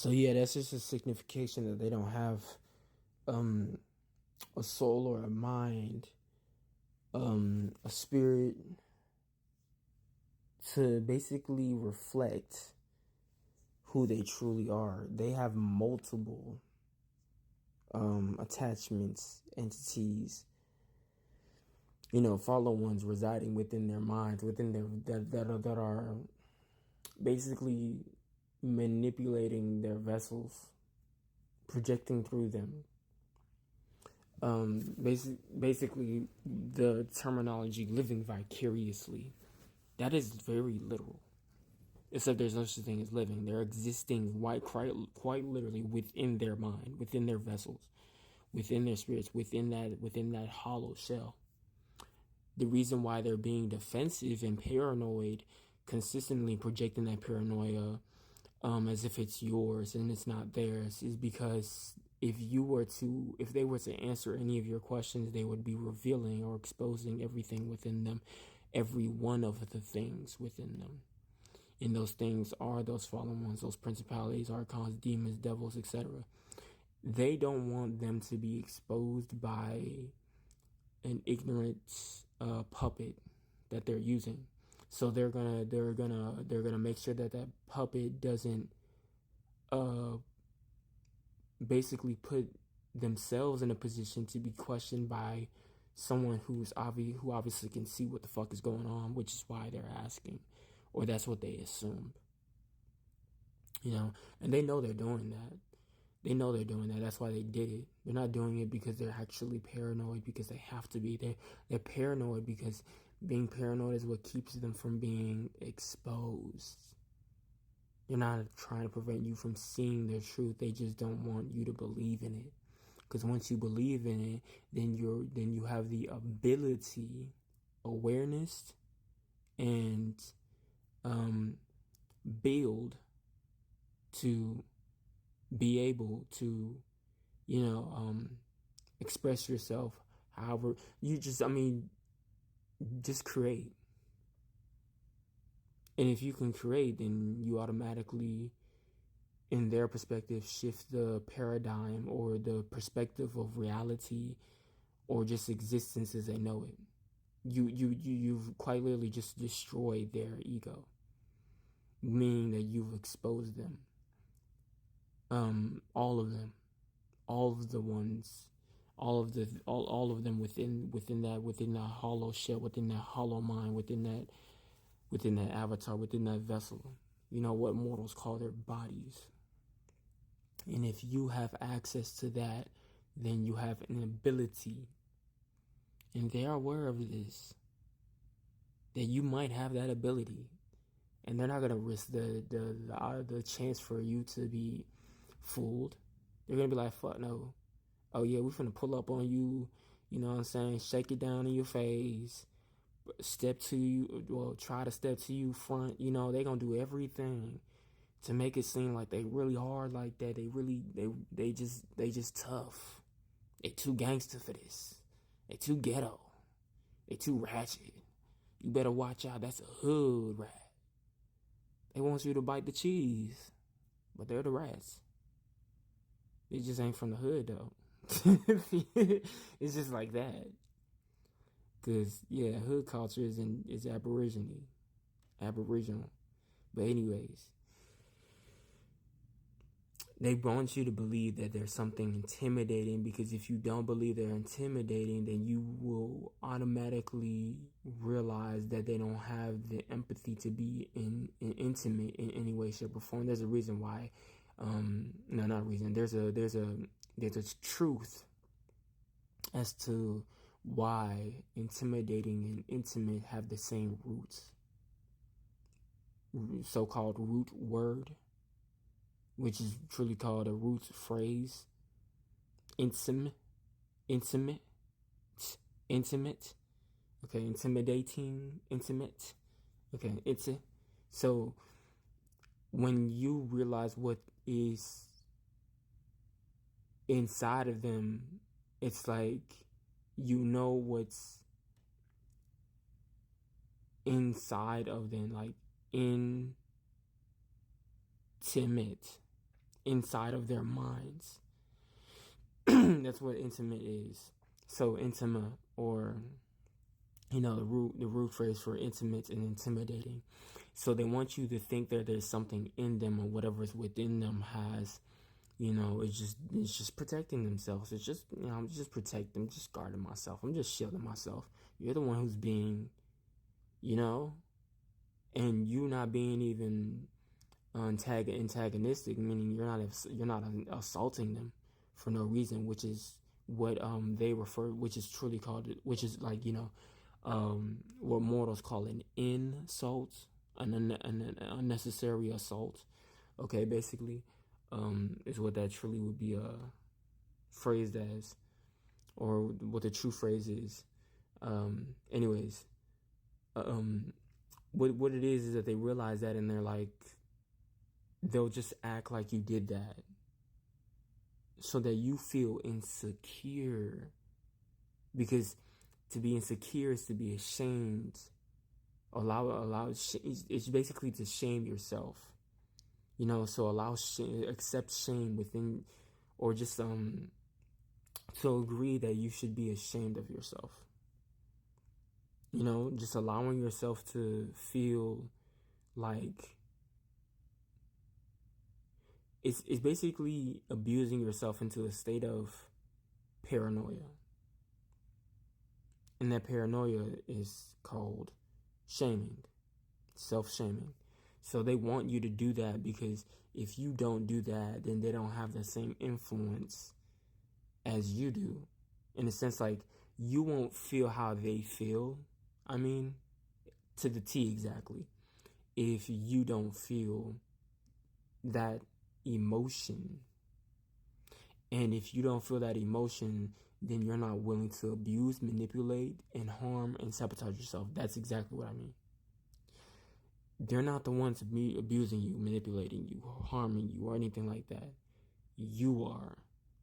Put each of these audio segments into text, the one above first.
So yeah, that's just a signification that they don't have a soul or a mind, a spirit to basically reflect who they truly are. They have multiple attachments, entities, follow ones residing within their minds, within their that are basically manipulating their vessels, projecting through them. Basically, the terminology "living vicariously" that is very literal. Except there's no such thing as living. They're existing quite literally within their mind, within their vessels, within their spirits, within that hollow shell. The reason why they're being defensive and paranoid, consistently projecting that paranoia as if it's yours and it's not theirs, is because if they were to answer any of your questions, they would be revealing or exposing everything within them, every one of the things within them. And those things are those fallen ones, those principalities, archons, demons, devils, etc. They don't want them to be exposed by an ignorant puppet that they're using. So they're gonna make sure that puppet doesn't basically put themselves in a position to be questioned by someone who obviously can see what the fuck is going on, which is why they're asking, or that's what they assume. And they know they're doing that. That's why they did it. They're not doing it because they're actually paranoid because they have to be. They're paranoid because being paranoid is what keeps them from being exposed. They're not trying to prevent you from seeing the truth. They just don't want you to believe in it. Because once you believe in it, then you have the ability, awareness, and build to be able to, express yourself however you just create. And if you can create, then you automatically, in their perspective, shift the paradigm or the perspective of reality or just existence as they know it. You've quite literally just destroyed their ego, meaning that you've exposed them. All of them, all of the ones, all of them within that hollow shell, within that hollow mind, within that avatar, within that vessel. What mortals call their bodies. And if you have access to that, then you have an ability, and they are aware of this, that you might have that ability, and they're not gonna risk the chance for you to be fooled. They're gonna be like, fuck no. Oh yeah, we're finna pull up on you, you know what I'm saying? Shake it down in your face. Try to step to you front. They're gonna do everything to make it seem like they really hard like that. They just tough. They too gangster for this. They too ghetto. They too ratchet. You better watch out. That's a hood rat. They want you to bite the cheese, but they're the rats. They just ain't from the hood though. It's just like that. Cause yeah, hood culture is aboriginal. But anyways, they want you to believe that there's something intimidating, because if you don't believe they're intimidating, then you will automatically realize that they don't have the empathy to be intimate in any way, shape, or form. There's a reason why. No, not a reason. There's a truth as to why intimidating and intimate have the same roots. So-called root word, which is truly called a root phrase. Intimate. Okay, intimidating, intimate. Okay, so when you realize what is inside of them, it's like what's inside of them, like intimate. inside of their minds. That's what intimate is. So intima, or the root phrase for intimate and intimidating. So they want you to think that there's something in them, or whatever's within them has, it's just protecting themselves. It's just, I'm just protecting, I'm just guarding myself. I'm just shielding myself. You're the one who's being, and you not being even antagonistic, meaning you're not assaulting them for no reason, which is what they refer, which is truly called, which is like, what mortals call an insult, an unnecessary assault. Okay, basically, is what that truly would be phrased as, or what the true phrase is. Anyways, what it is that they realize that, and they're like, they'll just act like you did that, so that you feel insecure, because to be insecure is to be ashamed. It's basically to shame yourself, so accept shame within, or just to agree that you should be ashamed of yourself. Just allowing yourself to feel like it's basically abusing yourself into a state of paranoia. And that paranoia is called shaming, self-shaming. So they want you to do that, because if you don't do that, then they don't have the same influence as you do. In a sense, like, you won't feel how they feel. I mean, to the T exactly. If you don't feel that emotion. And if you don't feel that emotion, then you're not willing to abuse, manipulate, and harm and sabotage yourself. That's exactly what I mean. They're not the ones abusing you, manipulating you, harming you, or anything like that. You are.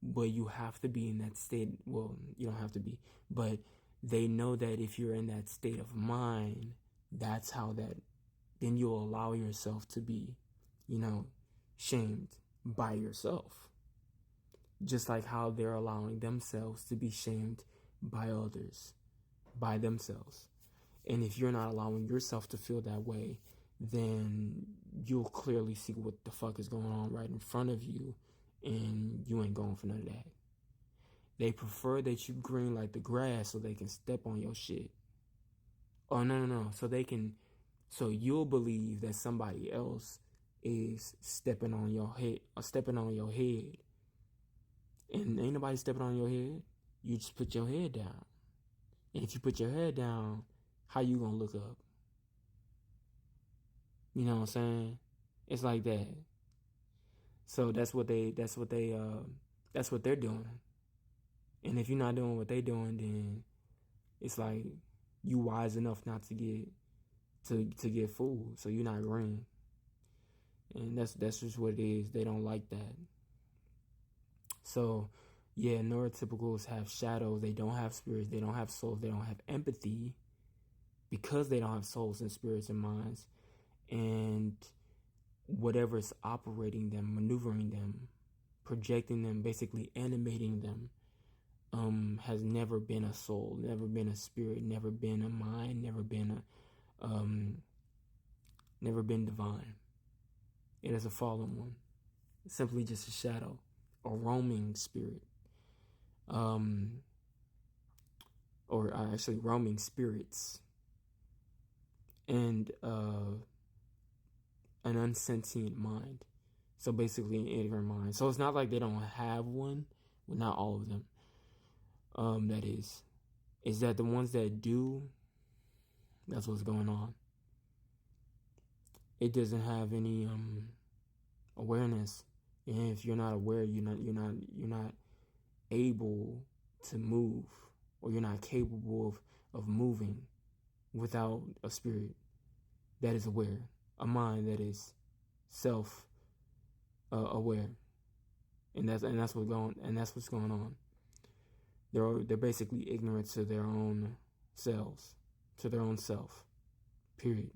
But you have to be in that state. Well, you don't have to be. But they know that if you're in that state of mind, that's how that, then you'll allow yourself to be, shamed by yourself. Just like how they're allowing themselves to be shamed by others, by themselves. And if you're not allowing yourself to feel that way, then you'll clearly see what the fuck is going on right in front of you, and you ain't going for none of that. They prefer that you green like the grass so they can step on your shit. Oh, no. So you'll believe that somebody else is stepping on your head, or stepping on your head. And ain't nobody stepping on your head. You just put your head down. And if you put your head down, how you gonna look up? You know what I'm saying? It's like that. So that's what they're doing. And if you're not doing what they're doing, then it's like you wise enough not to get fooled. So you're not green. And that's just what it is. They don't like that. So, yeah, neurotypicals have shadows. They don't have spirits. They don't have souls. They don't have empathy, because they don't have souls and spirits and minds. And whatever's operating them, maneuvering them, projecting them, basically animating them, has never been a soul, never been a spirit, never been a mind, never been divine. It is a fallen one. It's simply just a shadow, a roaming spirit, or actually roaming spirits, and an unsentient mind. So basically an ignorant mind. So it's not like they don't have one. Well, not all of them. That is that the ones that do, that's what's going on. It doesn't have any awareness. And if you're not aware, you're not able to move, or you're not capable of moving without a spirit that is aware, a mind that is self aware. And that's what's going on. They're basically ignorant to their own selves, to their own self. Period.